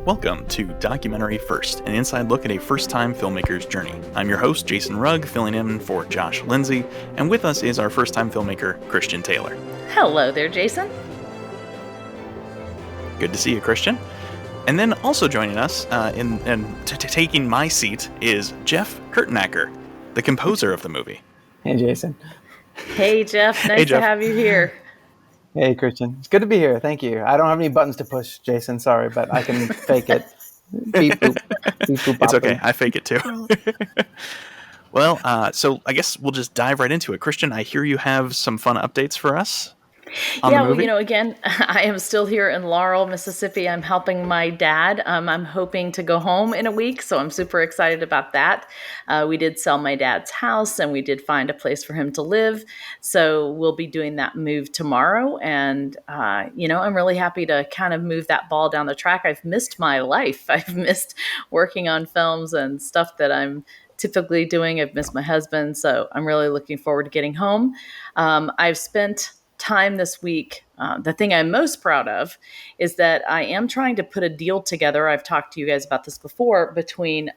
Welcome to Documentary First, an inside look at a first-time filmmaker's journey. I'm your host, Jason Rugg, filling in for Josh Lindsay, and with us is our first-time filmmaker, Christian Taylor. Hello there, Jason. Good to see you, Christian. And then also joining us, taking my seat, is Jeff Kurtenacker, the composer of the movie. Hey, Jason. Hey, Jeff. Nice to have you here. Hey, Christian. It's good to be here. Thank you. I don't have any buttons to push, Jason. Sorry, but I can fake it. Beep, boop. Beep, boop, It's bop, okay. boop. I fake it too. Well, so I guess we'll just dive right into it. Christian, I hear you have some fun updates for us. Well, again, I am still here in Laurel, Mississippi. I'm helping my dad. I'm hoping to go home in a week, so I'm super excited about that. We did sell my dad's house, and we did find a place for him to live. So we'll be doing that move tomorrow, and I'm really happy to kind of move that ball down the track. I've missed my life. I've missed working on films and stuff that I'm typically doing. I've missed my husband, so I'm really looking forward to getting home. I've spent time this week. The thing I'm most proud of is that I am trying to put a deal together. I've talked to you guys about this before, between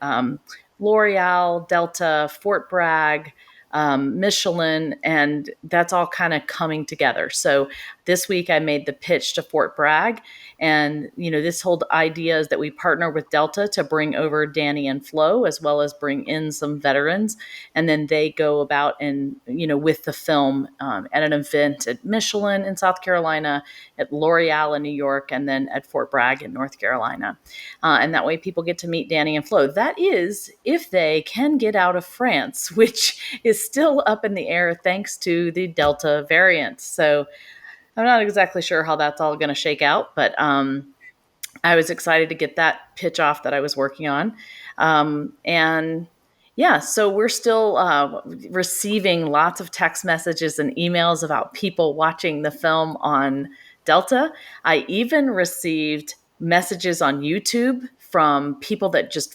L'Oreal, Delta, Fort Bragg, Michelin, and that's all kind of coming together. So this week I made the pitch to Fort Bragg, and this whole idea is that we partner with Delta to bring over Danny and Flo, as well as bring in some veterans, and then they go about and with the film at an event at Michelin in South Carolina, at L'Oreal in New York, and then at Fort Bragg in North Carolina, and that way people get to meet Danny and Flo. That is if they can get out of France, which is still up in the air thanks to the Delta variant. So I'm not exactly sure how that's all going to shake out, but I was excited to get that pitch off that I was working on. So we're still receiving lots of text messages and emails about people watching the film on Delta. I even received messages on YouTube from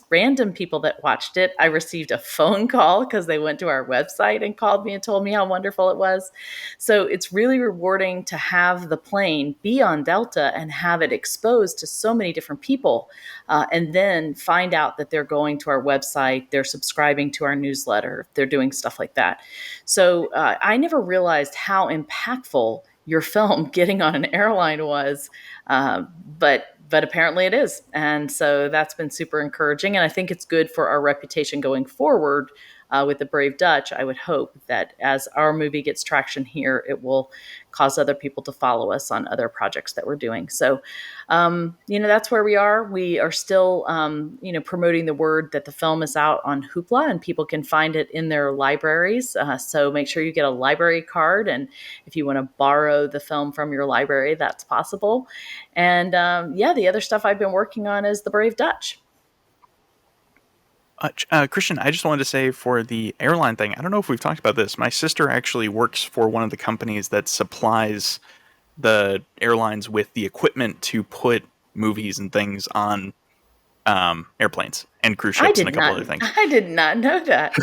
random people that watched it. I received a phone call because they went to our website and called me and told me how wonderful it was. So it's really rewarding to have the plane be on Delta and have it exposed to so many different people, and then find out that they're going to our website, they're subscribing to our newsletter, they're doing stuff like that. So I never realized how impactful your film getting on an airline was, but apparently it is. And so that's been super encouraging. And I think it's good for our reputation going forward with the Brave Dutch. I would hope that as our movie gets traction here, it will cause other people to follow us on other projects that we're doing. So, that's where we are. We are still, promoting the word that the film is out on Hoopla and people can find it in their libraries. So make sure you get a library card. And if you want to borrow the film from your library, that's possible. And the other stuff I've been working on is the Brave Dutch. Christian, I just wanted to say for the airline thing, I don't know if we've talked about this. My sister actually works for one of the companies that supplies the airlines with the equipment to put movies and things on airplanes and cruise ships and a couple other things. I did not know that.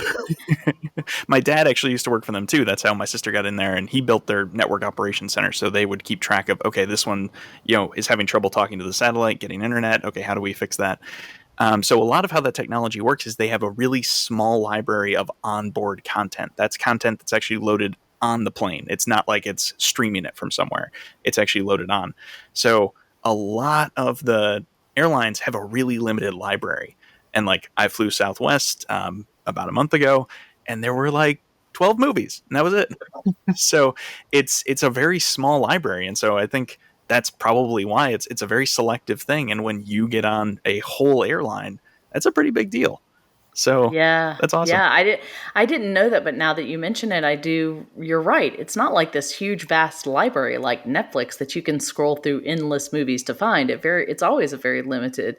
My dad actually used to work for them too. That's how my sister got in there, and he built their network operations center. So they would keep track of, okay, this one, is having trouble talking to the satellite, getting internet. Okay, how do we fix that? So a lot of how that technology works is they have a really small library of onboard content. That's content that's actually loaded on the plane. It's not like it's streaming it from somewhere. It's actually loaded on. So a lot of the airlines have a really limited library. And I flew Southwest about a month ago, and there were 12 movies, and that was it. So it's a very small library. And so I think that's probably why it's a very selective thing. And when you get on a whole airline, that's a pretty big deal. So yeah, that's awesome. Yeah, I didn't know that, but now that you mention it, I do. You're right. It's not like this huge, vast library like Netflix that you can scroll through endless movies to find. It's always a very limited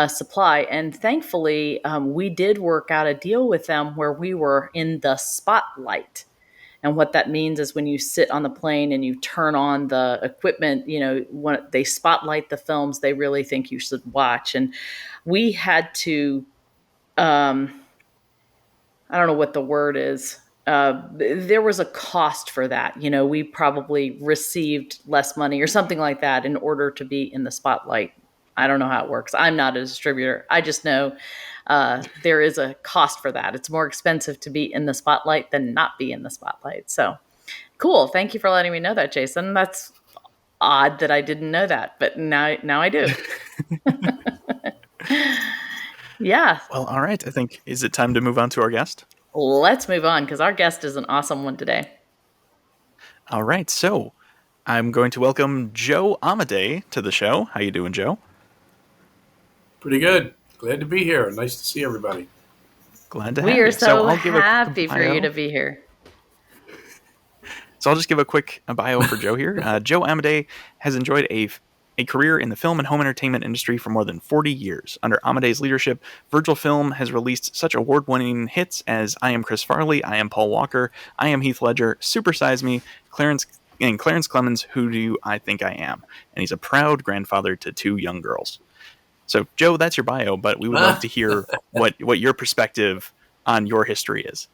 supply. And thankfully, we did work out a deal with them where we were in the spotlight. And what that means is when you sit on the plane and you turn on the equipment, when they spotlight the films they really think you should watch. And we had to, I don't know what the word is. There was a cost for that. We probably received less money or something like that in order to be in the spotlight I don't know how it works. I'm not a distributor. I just know there is a cost for that. It's more expensive to be in the spotlight than not be in the spotlight. So cool. Thank you for letting me know that, Jason. That's odd that I didn't know that, but now I do. Yeah. Well, all right. I think, is it time to move on to our guest? Let's move on because our guest is an awesome one today. All right. So I'm going to welcome Joe Amodei to the show. How you doing, Joe? Pretty good. Glad to be here. Nice to see everybody. Glad to have We you. are so I'll give happy a for you to be here. So I'll just give a quick bio for Joe here. Joe Amodei has enjoyed a career in the film and home entertainment industry for more than 40 years. Under Amodei's leadership, Virgil Film has released such award-winning hits as I Am Chris Farley, I Am Paul Walker, I Am Heath Ledger, Super Size Me, Clarence Clemens, Who Do I Think I Am? And he's a proud grandfather to 2 young girls. So, Joe, that's your bio, but we would love to hear what your perspective on your history is.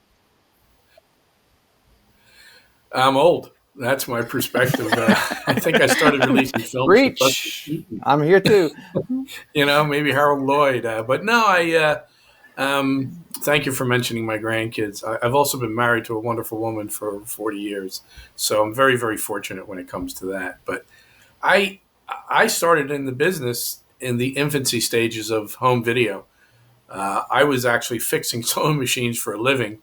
I'm old. That's my perspective. I think I started releasing films. Reach. I'm here too. Maybe Harold Lloyd. But no, thank you for mentioning my grandkids. I've also been married to a wonderful woman for 40 years. So I'm very, very fortunate when it comes to that. But I started in the business in the infancy stages of home video. I was actually fixing sewing machines for a living.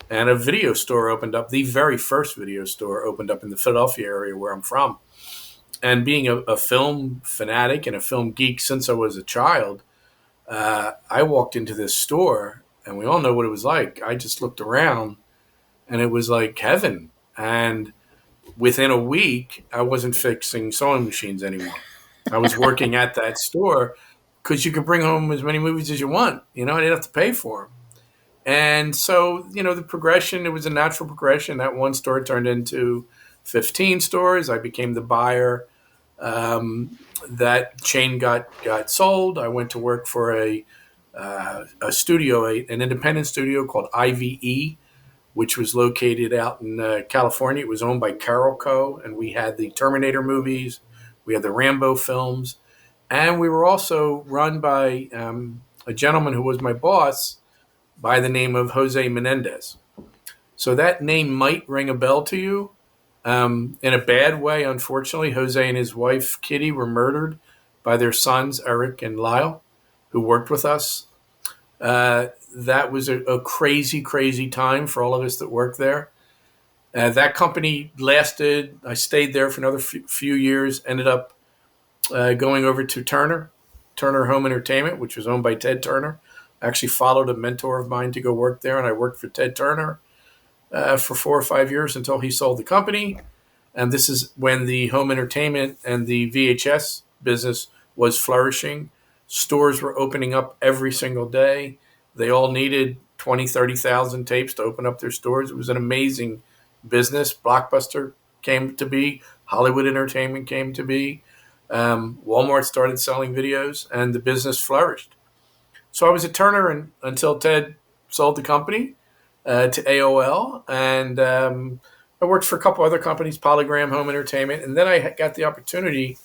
And a video store opened up. The very first video store opened up in the Philadelphia area where I'm from. And being a film fanatic and a film geek since I was a child, I walked into this store, and we all know what it was like. I just looked around, and it was like heaven. And within a week, I wasn't fixing sewing machines anymore. I was working at that store because you could bring home as many movies as you want. I didn't have to pay for them. And so, the progression, it was a natural progression. That one store turned into 15 stores. I became the buyer. That chain got sold. I went to work for a studio, an independent studio called IVE, which was located out in California. It was owned by Carol Co. And we had the Terminator movies. We had the Rambo films. And we were also run by a gentleman who was my boss, by the name of Jose Menendez. So that name might ring a bell to you. In a bad way, unfortunately. Jose and his wife, Kitty, were murdered by their sons, Eric and Lyle, who worked with us. That was a crazy, crazy time for all of us that worked there. That company lasted. I stayed there for another few years, ended up going over to Turner Home Entertainment, which was owned by Ted Turner. I actually followed a mentor of mine to go work there, and I worked for Ted Turner for 4 or 5 years until he sold the company. And this is when the home entertainment and the VHS business was flourishing. Stores were opening up every single day. They all needed 20, 30,000 tapes to open up their stores. It was an amazing business. Blockbuster came to be. Hollywood Entertainment came to be. Walmart started selling videos, and the business flourished. So I was at Turner until Ted sold the company to AOL, and I worked for a couple other companies, Polygram Home Entertainment, and then I got the opportunity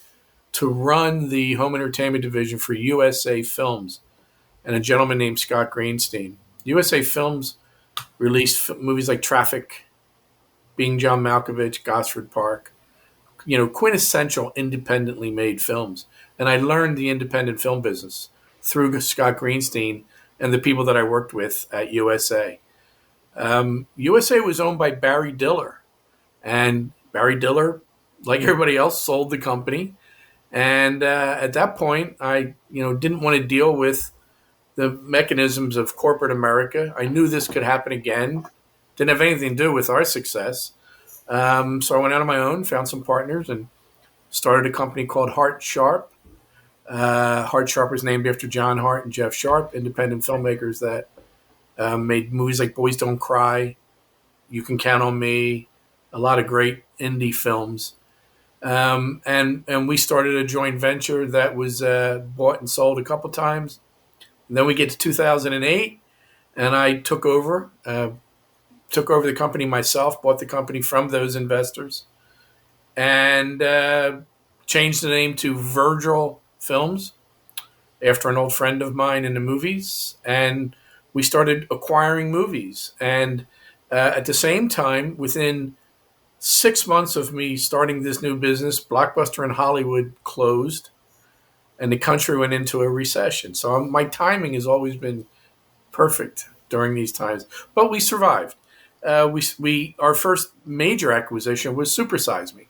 to run the home entertainment division for USA Films and a gentleman named Scott Greenstein. USA Films released movies like Traffic, Being John Malkovich, Gosford Park, quintessential independently made films. And I learned the independent film business through Scott Greenstein and the people that I worked with at USA. USA was owned by Barry Diller. And Barry Diller, like everybody else, sold the company. And at that point, I didn't want to deal with the mechanisms of corporate America. I knew this could happen again. Didn't have anything to do with our success. So I went out on my own, found some partners, and started a company called Hart Sharp. Hart Sharp was named after John Hart and Jeff Sharp, independent filmmakers that made movies like Boys Don't Cry, You Can Count on Me, a lot of great indie films. And we started a joint venture that was bought and sold a couple times. And then we get to 2008, and I took over the company myself, bought the company from those investors, and changed the name to Virgil Films. after an old friend of mine in the movies, and we started acquiring movies. And at the same time, within 6 months of me starting this new business, Blockbuster in Hollywood closed, and the country went into a recession. So my timing has always been perfect during these times, but we survived. We our first major acquisition was Super Size Me,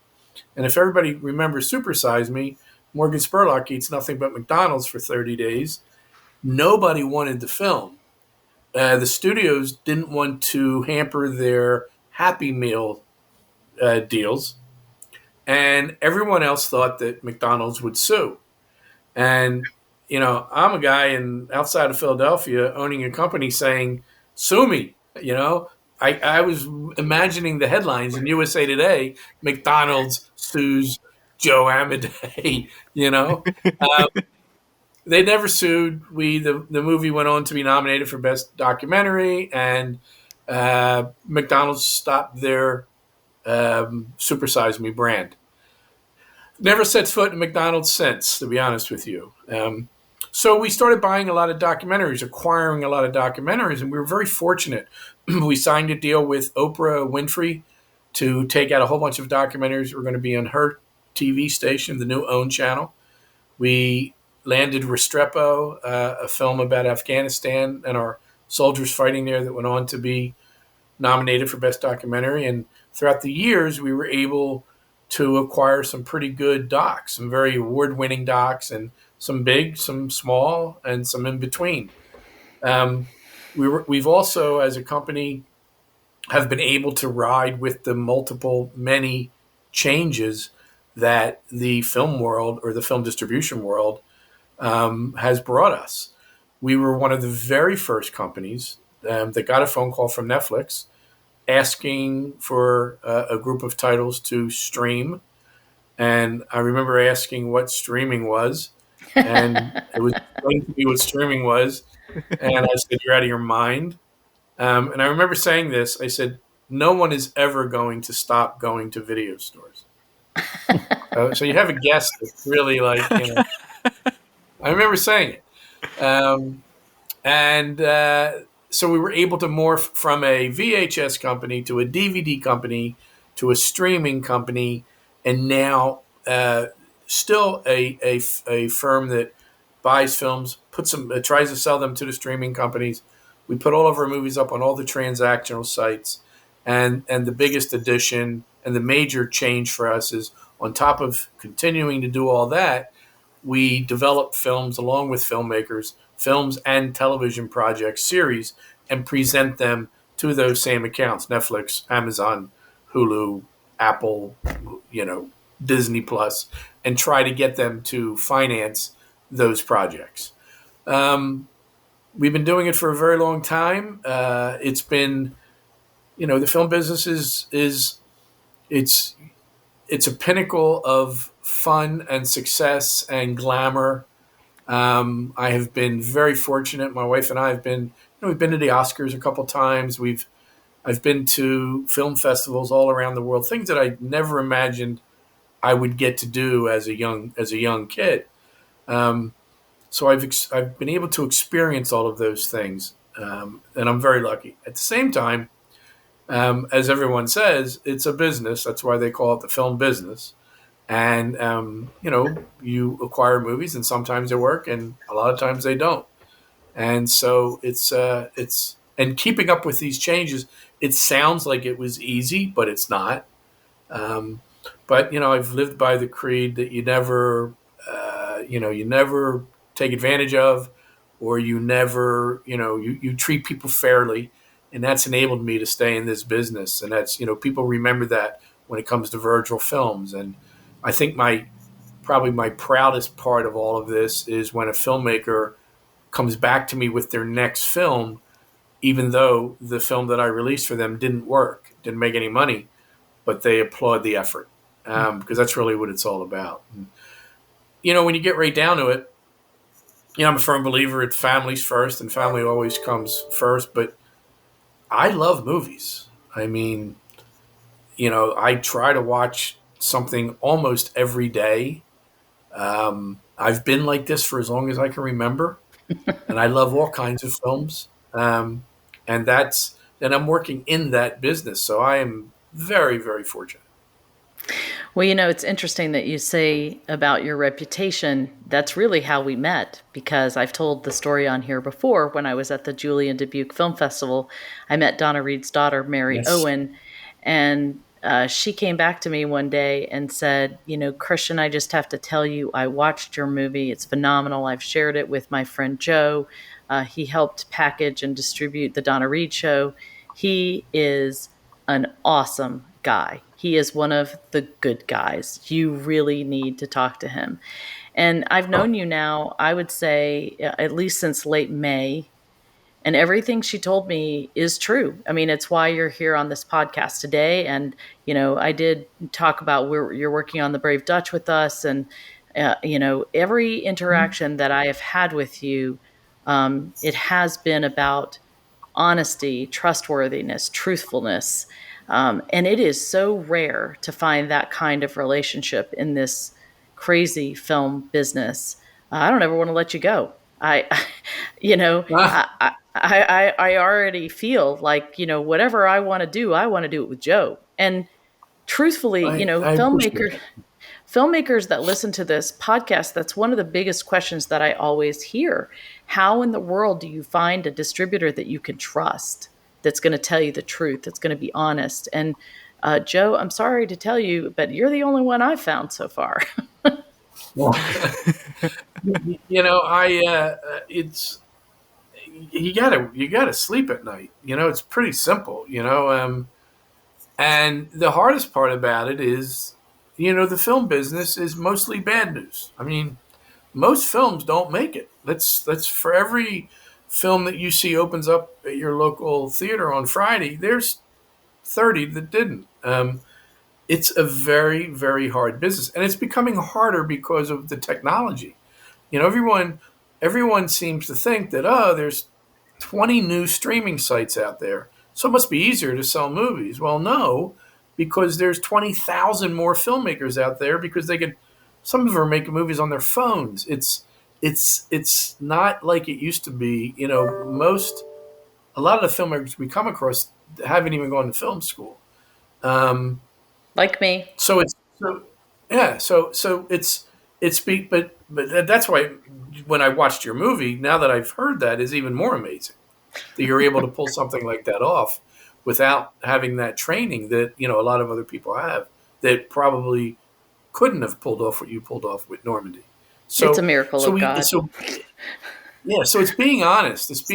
and if everybody remembers Super Size Me, Morgan Spurlock eats nothing but McDonald's for 30 days. Nobody wanted the film. The studios didn't want to hamper their Happy Meal deals, and everyone else thought that McDonald's would sue. And I'm a guy outside of Philadelphia owning a company saying, "Sue me." I was imagining the headlines in USA Today: McDonald's sues Joe Amodei. They never sued. The movie went on to be nominated for Best Documentary, and McDonald's stopped their Super Size Me brand. Never set foot in McDonald's since, to be honest with you. So we started buying a lot of documentaries, acquiring a lot of documentaries, and we were very fortunate. We signed a deal with Oprah Winfrey to take out a whole bunch of documentaries that were going to be on her TV station, the new OWN channel. We landed Restrepo, a film about Afghanistan and our soldiers fighting there that went on to be nominated for Best Documentary. And throughout the years, we were able to acquire some pretty good docs, some very award-winning docs, and some big, some small, and some in between. We've also, as a company, have been able to ride with the many changes that the film world or the film distribution world has brought us. We were one of the very first companies that got a phone call from Netflix asking for a group of titles to stream. And I remember asking what streaming was. And it was explained to me what streaming was. And I said, "You're out of your mind." And I remember saying this. I said, "No one is ever going to stop going to video stores." So you have a guest that's really like, I remember saying it. So we were able to morph from a VHS company to a DVD company to a streaming company, and now still a firm that buys films, tries to sell them to the streaming companies. We put all of our movies up on all the transactional sites, and the biggest addition and the major change for us is, on top of continuing to do all that, we develop films along with filmmakers, films and television projects, series, and present them to those same accounts: Netflix, Amazon, Hulu, Apple, Disney Plus, and try to get them to finance those projects. We've been doing it for a very long time. It's been, the film business it's a pinnacle of fun and success and glamour. I have been very fortunate. My wife and I have been, we've been to the Oscars a couple times. I've been to film festivals all around the world, things that I never imagined I would get to do as a young kid. So I've been able to experience all of those things, and I'm very lucky. At the same time, as everyone says, it's a business. That's why they call it the film business. And, you acquire movies, and sometimes they work and a lot of times they don't. And so and keeping up with these changes, it sounds like it was easy, but it's not. But, I've lived by the creed that you never take advantage of, or you never, you treat people fairly. And that's enabled me to stay in this business. And that's, people remember that when it comes to Virgil Films. And I think probably my proudest part of all of this is when a filmmaker comes back to me with their next film, even though the film that I released for them didn't work, didn't make any money, but they applaud the effort, because that's really what it's all about. And, when you get right down to it, I'm a firm believer it's families first, and family always comes first. But I love movies. I mean, I try to watch something almost every day. I've been like this for as long as I can remember, and I love all kinds of films. And I'm working in that business, so I am very, very fortunate. Well, it's interesting that you say about your reputation. That's really how we met, because I've told the story on here before. When I was at the Julian Dubuque Film Festival, I met Donna Reed's daughter, Mary Yes. Owen, and she came back to me one day and said, Christian, I just have to tell you, I watched your movie. It's phenomenal. I've shared it with my friend Joe. He helped package and distribute the Donna Reed show. He is an awesome guy. He is one of the good guys. You really need to talk to him. And I've known you now, I would say, at least since late May. And everything she told me is true. I mean, it's why you're here on this podcast today. And, I did talk about where you're working on The Brave Dutch with us. And, every interaction that I have had with you, it has been about honesty, trustworthiness, truthfulness. And it is so rare to find that kind of relationship in this crazy film business. I don't ever want to let you go. You know, Ah, I already feel like, whatever I want to do it with Joe. And truthfully, I appreciate that. filmmakers that listen to this podcast, that's one of the biggest questions that I always hear. How in the world do you find a distributor that you can trust, that's going to tell you the truth, that's going to be honest? And Joe, I'm sorry to tell you, but you're the only one I've found so far. Well, it's you gotta sleep at night. It's pretty simple. And the hardest part about it is, the film business is mostly bad news. I mean, most films don't make it. That's for every film that you see opens up at your local theater on Friday, there's 30 that didn't. It's a very, very hard business, and it's becoming harder because of the technology. Everyone seems to think that, there's 20 new streaming sites out there, so it must be easier to sell movies. Well, no, because there's 20,000 more filmmakers out there, because some of them are making movies on their phones. It's not like it used to be. A lot of the filmmakers we come across haven't even gone to film school. Like me. So it's so yeah. So but that's why when I watched your movie, now that I've heard that, is even more amazing that you're able to pull something like that off without having that training that a lot of other people have that probably couldn't have pulled off what you pulled off with Normandy. So It's a miracle of God. So it's being honest. It's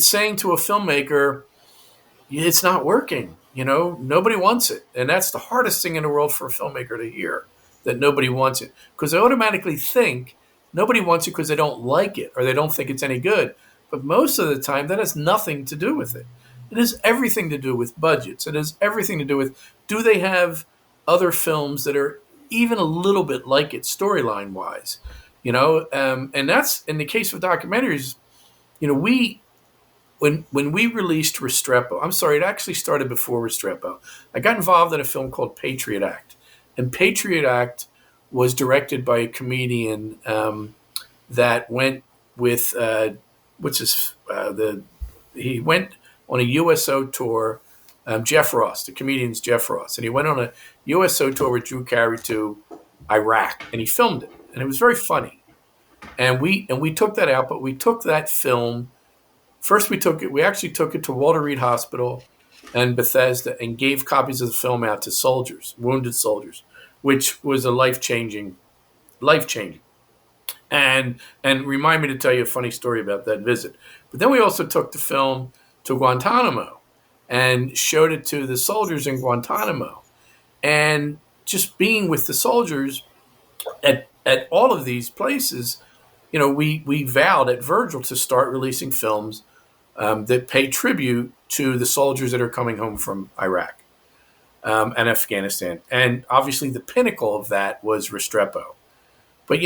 saying to a filmmaker, it's not working. Nobody wants it. And that's the hardest thing in the world for a filmmaker to hear, that nobody wants it. Because they automatically think nobody wants it because they don't like it or they don't think it's any good. But most of the time, that has nothing to do with it. It has everything to do with budgets. It has everything to do with, do they have other films that are even a little bit like it storyline-wise? And that's, in the case of documentaries, when we released Restrepo, I'm sorry, it actually started before Restrepo. I got involved in a film called Patriot Act. And Patriot Act was directed by a comedian that went with, he went on a USO tour, Jeff Ross, the comedian's Jeff Ross. And he went on a USO tour with Drew Carey to Iraq, and he filmed it. And it was very funny. And we took that out, but we took that film. First, we actually took it to Walter Reed Hospital and Bethesda and gave copies of the film out to soldiers, wounded soldiers, which was a life-changing. And remind me to tell you a funny story about that visit. But then we also took the film to Guantanamo and showed it to the soldiers in Guantanamo. And just being with the soldiers at all of these places, we vowed at Virgil to start releasing films that pay tribute to the soldiers that are coming home from Iraq and Afghanistan. And obviously the pinnacle of that was Restrepo. But,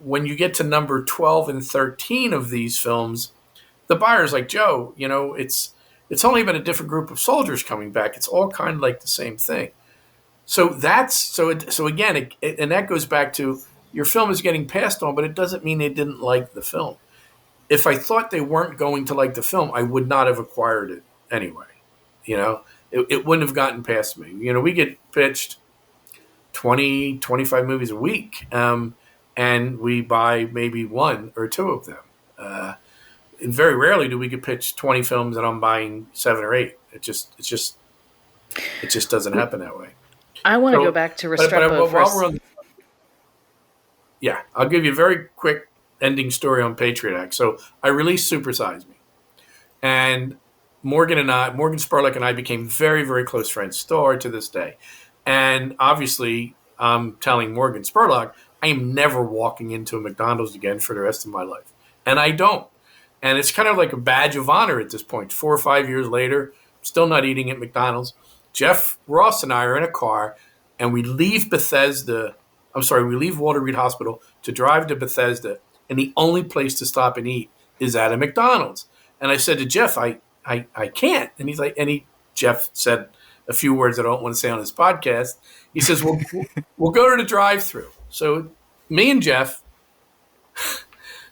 when you get to number 12 and 13 of these films, the buyer's like, Joe, it's only been a different group of soldiers coming back. It's all kind of like the same thing. So again, and that goes back to, your film is getting passed on, but it doesn't mean they didn't like the film. If I thought they weren't going to like the film, I would not have acquired it anyway. It wouldn't have gotten past me. We get pitched 20, 25 movies a week, and we buy maybe one or two of them. Very rarely do we get pitched 20 films and I'm buying 7 or 8. It just doesn't happen that way. I want to go back to Restrepo first. Yeah, I'll give you a very quick ending story on Patriot Act. So I released Super Size Me, and Morgan Spurlock and I became very, very close friends, still are to this day. And obviously, I'm telling Morgan Spurlock, I am never walking into a McDonald's again for the rest of my life. And I don't. And it's kind of like a badge of honor at this point. 4 or 5 years later, still not eating at McDonald's. Jeff Ross and I are in a car, and we leave we leave Walter Reed Hospital to drive to Bethesda, and the only place to stop and eat is at a McDonald's. And I said to Jeff, I can't. And he's like, Jeff said a few words that I don't want to say on his podcast. He says, we'll go to the drive-thru. So me and Jeff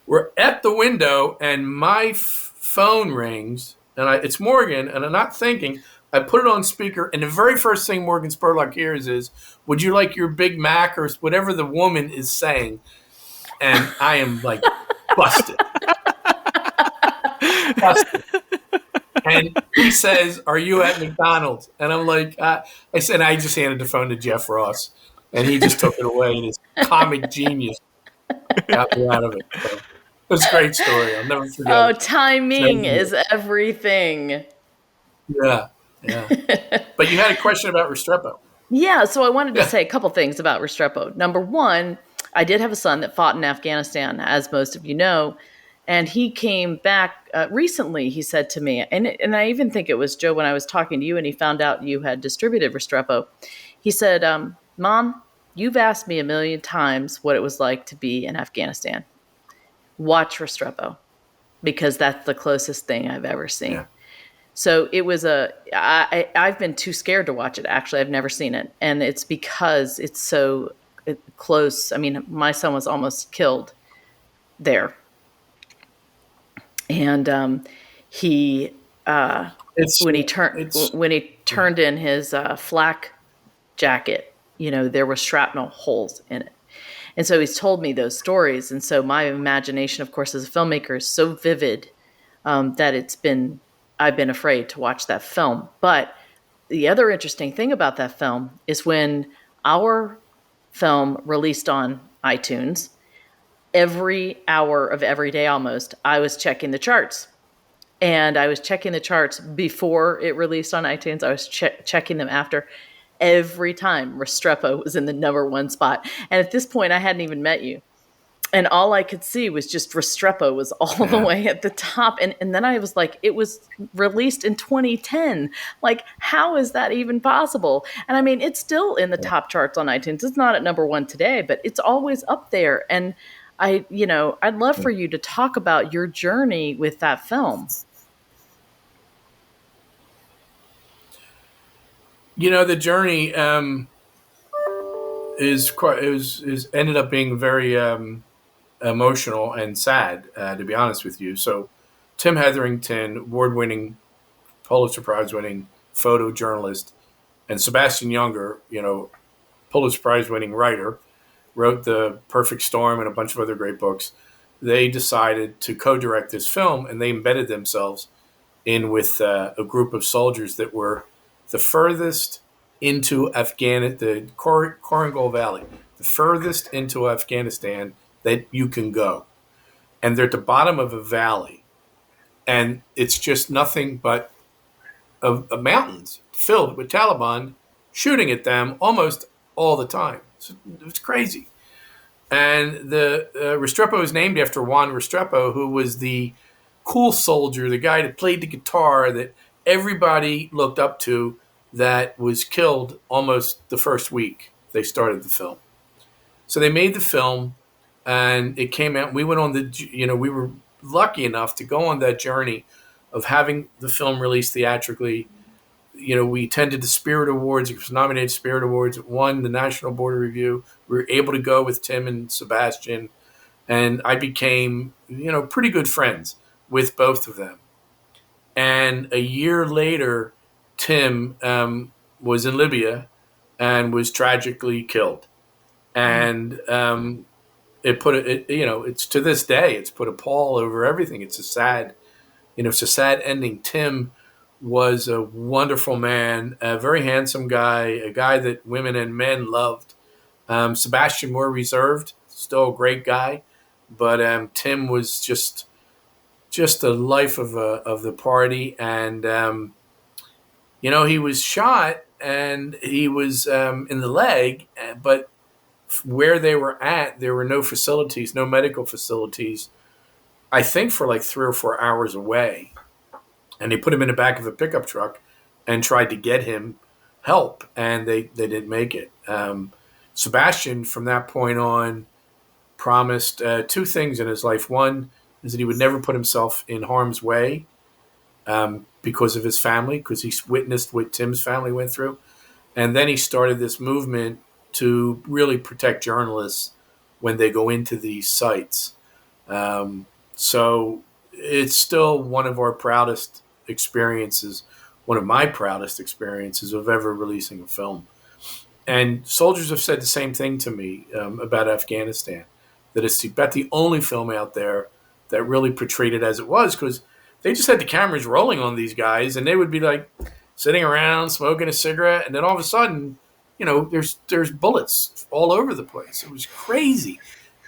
were at the window, and my phone rings, and it's Morgan, and I'm not thinking. I put it on speaker, and the very first thing Morgan Spurlock hears is, "Would you like your Big Mac?" or whatever the woman is saying. And I am like busted. And he says, "Are you at McDonald's?" And I'm like, I said, I just handed the phone to Jeff Ross, and he just took it away, and his comic genius got me out of it. So, it was a great story. I'll never forget. Oh, timing is everything. Yeah. But you had a question about Restrepo. Yeah, so I wanted to say a couple things about Restrepo. Number one, I did have a son that fought in Afghanistan, as most of you know, and he came back recently, he said to me, and I even think it was Joe when I was talking to you and he found out you had distributed Restrepo. He said, Mom, you've asked me 1,000,000 times what it was like to be in Afghanistan. Watch Restrepo, because that's the closest thing I've ever seen. Yeah. So it was I've been too scared to watch it. Actually, I've never seen it. And it's because it's so close. I mean, my son was almost killed there. And when he turned in his flak jacket, there were shrapnel holes in it. And so he's told me those stories. And so my imagination, of course, as a filmmaker is so vivid that I've been afraid to watch that film. But the other interesting thing about that film is when our film released on iTunes, every hour of every day almost, I was checking the charts. And I was checking the charts before it released on iTunes. I was checking them after. Every time Restrepo was in the number 1 spot. And at this point, I hadn't even met you. And all I could see was just Restrepo was all the way at the top. And then I was like, it was released in 2010. Like, how is that even possible? And I mean, it's still in the top charts on iTunes. It's not at number 1 today, but it's always up there. And I'd love for you to talk about your journey with that film. The journey is ended up being very emotional and sad, to be honest with you. So, Tim Hetherington, award-winning, Pulitzer Prize-winning photojournalist, and Sebastian Junger, Pulitzer Prize-winning writer, wrote The Perfect Storm and a bunch of other great books. They decided to co-direct this film, and they embedded themselves in with a group of soldiers that were the furthest into the Korengal Valley, the furthest into Afghanistan that you can go. And they're at the bottom of a valley, and it's just nothing but mountains filled with Taliban shooting at them almost all the time. It's crazy. And the Restrepo is named after Juan Restrepo, who was the cool soldier, the guy that played the guitar that everybody looked up to, that was killed almost the first week they started the film. So they made the film, and it came out. We went on we were lucky enough to go on that journey of having the film released theatrically, we attended the Spirit Awards. It was nominated Spirit Awards. It won the National Board of Review. We were able to go with Tim and Sebastian, and I became, pretty good friends with both of them. And a year later, Tim was in Libya and was tragically killed. And it's to this day, it's put a pall over everything. It's a sad ending. Tim was a wonderful man, a very handsome guy, a guy that women and men loved. Sebastian more reserved, still a great guy, but Tim was just the life of the party. And he was shot and he was in the leg, but where they were at, there were no facilities, no medical facilities. I think for like 3 or 4 hours away. And they put him in the back of a pickup truck and tried to get him help, and they didn't make it. Sebastian, from that point on, promised 2 things in his life. One is that he would never put himself in harm's way because of his family, because he witnessed what Tim's family went through. And then he started this movement to really protect journalists when they go into these sites. So it's still one of our proudest experiences, one of my proudest experiences of ever releasing a film. And soldiers have said the same thing to me about Afghanistan, that it's about the only film out there that really portrayed it as it was, because they just had the cameras rolling on these guys, and they would be like sitting around smoking a cigarette, and then all of a sudden, there's bullets all over the place. It was crazy.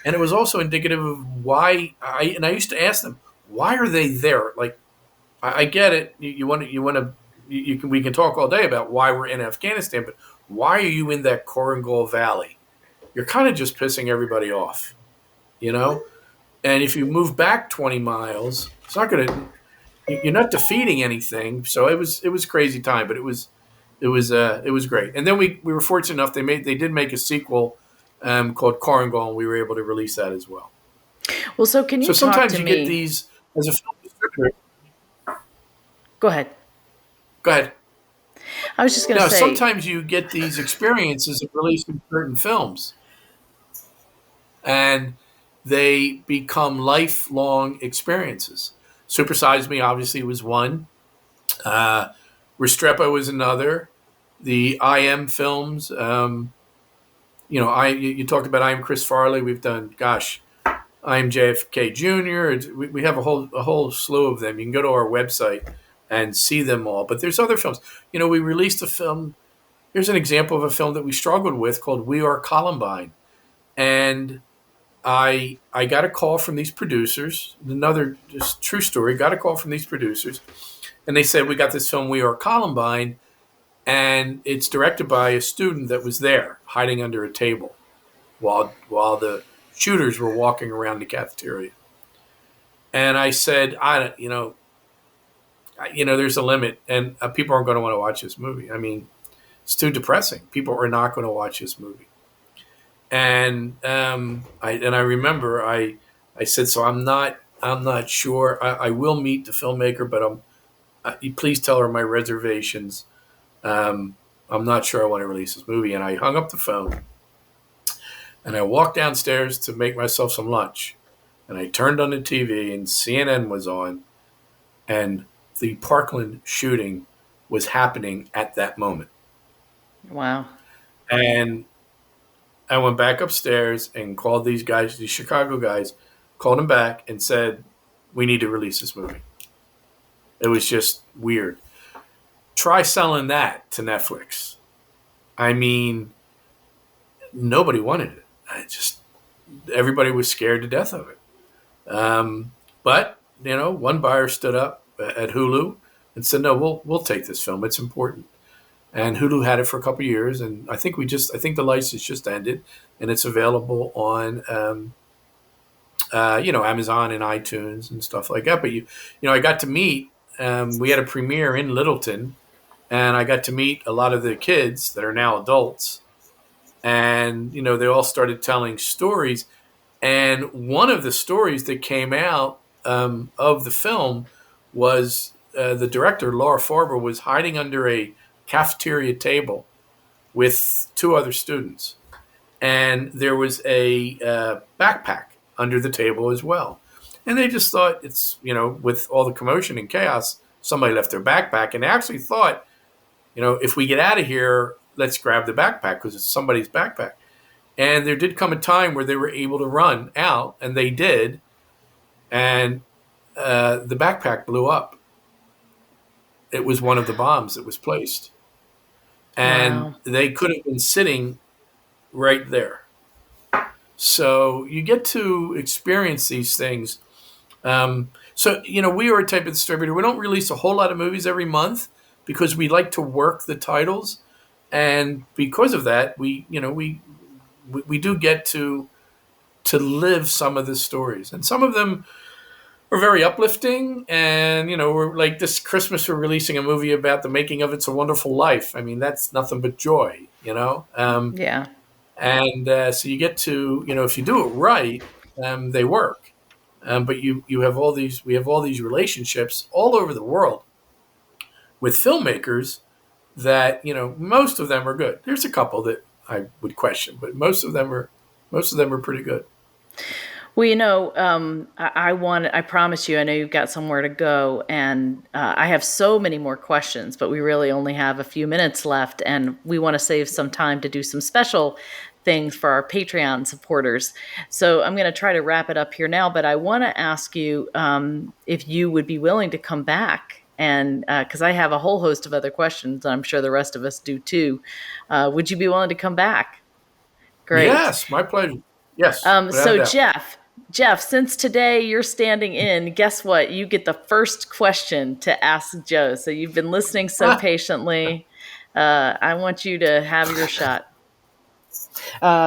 And it was also indicative of why I used to ask them, why are they there? Like, I get it. We can talk all day about why we're in Afghanistan, but why are you in that Korengal Valley? You're kind of just pissing everybody off, And if you move back 20 miles, you're not defeating anything. So it was crazy time, but it was great. And then we were fortunate enough, they did make a sequel called Korengal, and we were able to release that as well. Well, so can you talk to me? So sometimes you get these as a film distributor. Go ahead. I was just going to say. Sometimes you get these experiences of releasing certain films, and they become lifelong experiences. Super Size Me obviously was one. Restrepo was another. The IM films. You talked about I Am Chris Farley. We've done, I Am JFK Jr. We have a whole slew of them. You can go to our website and see them all. But there's other films. We released a film. Here's an example of a film that we struggled with called We Are Columbine. And I got a call from these producers. Another just true story. Got a call from these producers. And they said, we got this film, We Are Columbine. And it's directed by a student that was there hiding under a table while the shooters were walking around the cafeteria. And I said, there's a limit, and people aren't going to want to watch this movie. I mean, it's too depressing. People are not going to watch this movie. And I remember I said, so I'm not sure. I will meet the filmmaker, but please tell her my reservations. I'm not sure I want to release this movie. And I hung up the phone, and I walked downstairs to make myself some lunch. And I turned on the TV, and CNN was on, and the Parkland shooting was happening at that moment. Wow. And I went back upstairs and called these guys, these Chicago guys, called them back and said, we need to release this movie. It was just weird. Try selling that to Netflix. I mean, nobody wanted it. Everybody was scared to death of it. But, one buyer stood up at Hulu and said, no, we'll take this film. It's important. And Hulu had it for a couple of years. And I think the license just ended, and it's available on, Amazon and iTunes and stuff like that. But I got to meet, we had a premiere in Littleton, and I got to meet a lot of the kids that are now adults. And, they all started telling stories. And one of the stories that came out of the film was the director, Laura Farber, was hiding under a cafeteria table with two other students. And there was a backpack under the table as well. And they just thought it's, with all the commotion and chaos, somebody left their backpack. And they actually thought, if we get out of here, let's grab the backpack because it's somebody's backpack. And there did come a time where they were able to run out, and they did. And the backpack blew up. It was one of the bombs that was placed. And They could have been sitting right there. So you get to experience these things. We are a type of distributor. We don't release a whole lot of movies every month because we like to work the titles. And because of that, we do get to live some of the stories. And some of them are very uplifting. And, we're like this Christmas, we're releasing a movie about the making of It's a Wonderful Life. I mean, that's nothing but joy, Yeah. And so you get to, if you do it right, they work. But we have all these relationships all over the world with filmmakers that, most of them are good. There's a couple that I would question, but most of them are pretty good. Well, I promise you, I know you've got somewhere to go, and I have so many more questions, but we really only have a few minutes left, and we want to save some time to do some special things for our Patreon supporters. So I'm going to try to wrap it up here now, but I want to ask you if you would be willing to come back, and because I have a whole host of other questions, and I'm sure the rest of us do too. Would you be willing to come back? Great. Yes, my pleasure. Yes. So Jeff, since today you're standing in, guess what? You get the first question to ask Joe. So you've been listening so patiently. I want you to have your shot.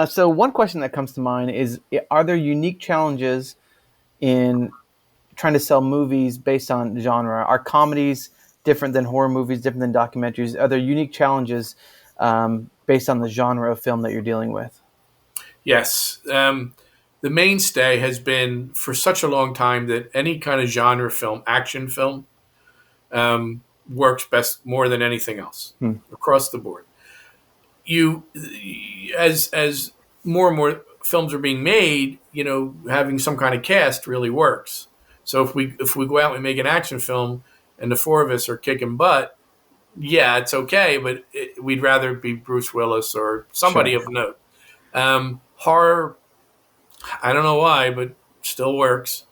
So one question that comes to mind is, are there unique challenges in trying to sell movies based on genre? Are comedies different than horror movies, different than documentaries? Are there unique challenges based on the genre of film that you're dealing with? Yes. The mainstay has been for such a long time that any kind of genre film, action film, works best more than anything else across the board. As more and more films are being made, having some kind of cast really works. So if we go out and make an action film and the four of us are kicking butt, yeah, it's okay, but we'd rather be Bruce Willis or somebody of note. Horror, I don't know why, but still works.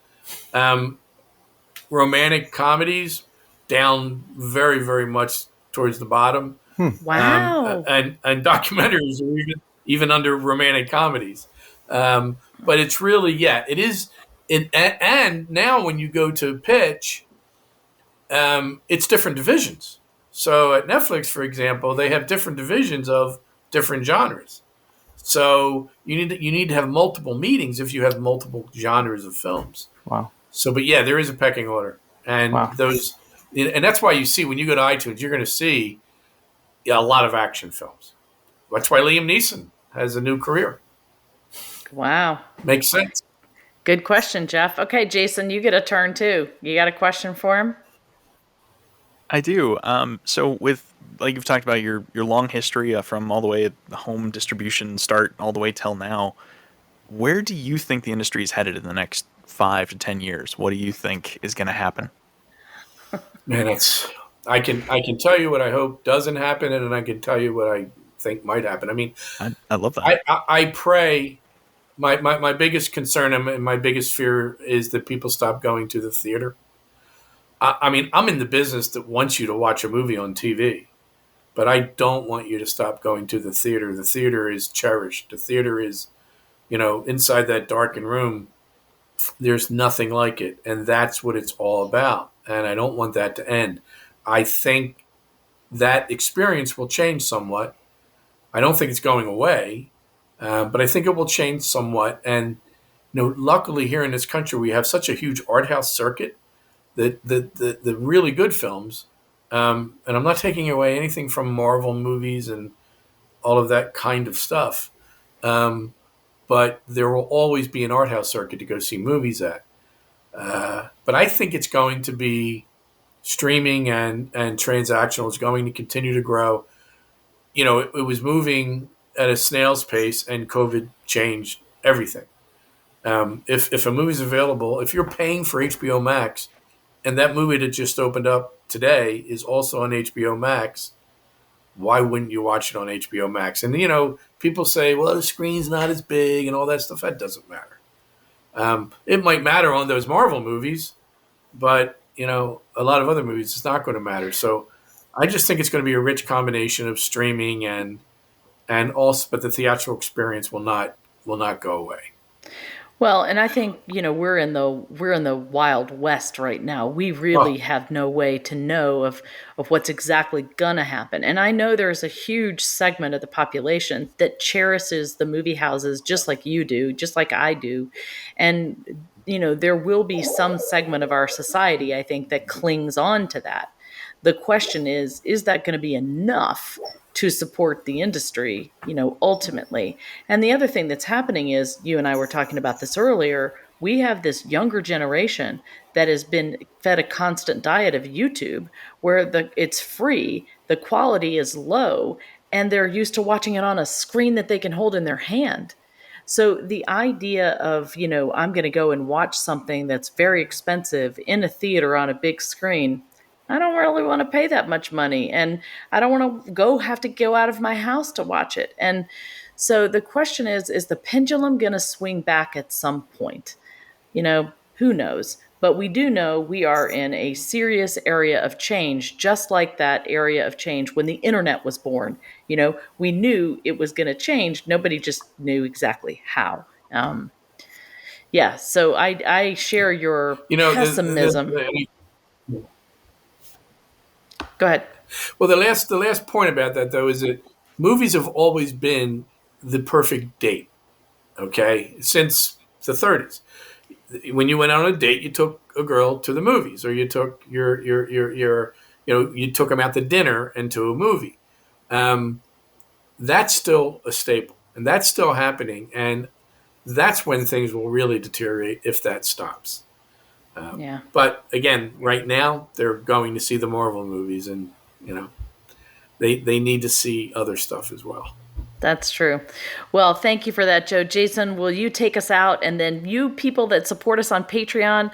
Romantic comedies, down very, very much towards the bottom. Wow. And documentaries are even under romantic comedies. But it's really, it is. And now when you go to pitch, it's different divisions. So at Netflix, for example, they have different divisions of different genres. So you need to have multiple meetings if you have multiple genres of films. Wow. So, but there is a pecking order, and and that's why you see when you go to iTunes, you're going to see a lot of action films. That's why Liam Neeson has a new career. Wow. Makes sense. Good question, Jeff. Okay, Jason, you get a turn too. You got a question for him? I do. So with, like you've talked about your long history from all the way at the home distribution start all the way till now, where do you think the industry is headed in the next 5 to 10 years? What do you think is going to happen? Man, I can tell you what I hope doesn't happen, and I can tell you what I think might happen. I mean, I love that. I pray. My biggest concern and my biggest fear is that people stop going to the theater. I mean, I'm in the business that wants you to watch a movie on TV, but I don't want you to stop going to the theater. The theater is cherished. The theater is, inside that darkened room, there's nothing like it. And that's what it's all about. And I don't want that to end. I think that experience will change somewhat. I don't think it's going away, but I think it will change somewhat. And, luckily here in this country, we have such a huge art house circuit that the really good films, and I'm not taking away anything from Marvel movies and all of that kind of stuff, but there will always be an art house circuit to go see movies at. But I think it's going to be streaming and transactional is going to continue to grow. It was moving at a snail's pace, and COVID changed everything. If a movie's available, if you're paying for HBO Max, and that movie that just opened up today is also on HBO Max, why wouldn't you watch it on HBO Max? And, people say, well, the screen's not as big and all that stuff. That doesn't matter. It might matter on those Marvel movies, but, a lot of other movies, it's not going to matter. So I just think it's going to be a rich combination of streaming and also, but the theatrical experience will not go away. Well, and I think, we're in the Wild West right now. We really have no way to know of what's exactly gonna happen. And I know there's a huge segment of the population that cherishes the movie houses just like you do, just like I do. And, there will be some segment of our society, I think, that clings on to that. The question is that going to be enough to support the industry, ultimately? And the other thing that's happening is, you and I were talking about this earlier, we have this younger generation that has been fed a constant diet of YouTube where it's free, the quality is low, and they're used to watching it on a screen that they can hold in their hand. So the idea of, I'm going to go and watch something that's very expensive in a theater on a big screen, I don't really want to pay that much money, and I don't want to have to go out of my house to watch it. And so the question is the pendulum going to swing back at some point? Who knows? But we do know we are in a serious area of change, just like that area of change when the internet was born. We knew it was going to change. Nobody just knew exactly how. So I share your pessimism. Go ahead. Well, the last point about that, though, is that movies have always been the perfect date, okay, since the 30s. When you went on a date, you took a girl to the movies, or you took you took them out to dinner and to a movie. That's still a staple, and that's still happening, and that's when things will really deteriorate if that stops. But again, right now they're going to see the Marvel movies, and they need to see other stuff as well. That's true. Well, thank you for that, Joe. Jason, will you take us out? And then you people that support us on Patreon,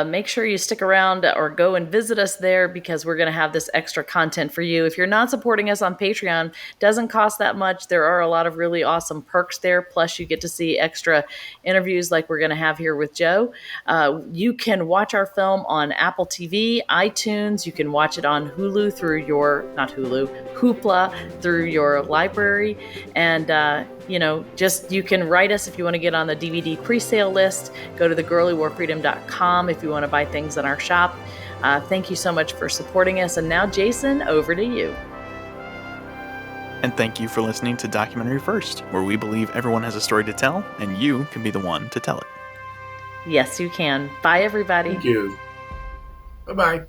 make sure you stick around or go and visit us there, because we're going to have this extra content for you. If you're not supporting us on Patreon, doesn't cost that much. There are a lot of really awesome perks there. Plus, you get to see extra interviews like we're going to have here with Joe. You can watch our film on Apple TV, iTunes. You can watch it on Hulu through Hoopla through your library. And, you can write us if you want to get on the DVD pre-sale list. Go to thegirlywarfreedom.com if you want to buy things in our shop. Thank you so much for supporting us. And now, Jason, over to you. And thank you for listening to Documentary First, where we believe everyone has a story to tell, and you can be the one to tell it. Yes, you can. Bye, everybody. Thank you. Bye-bye.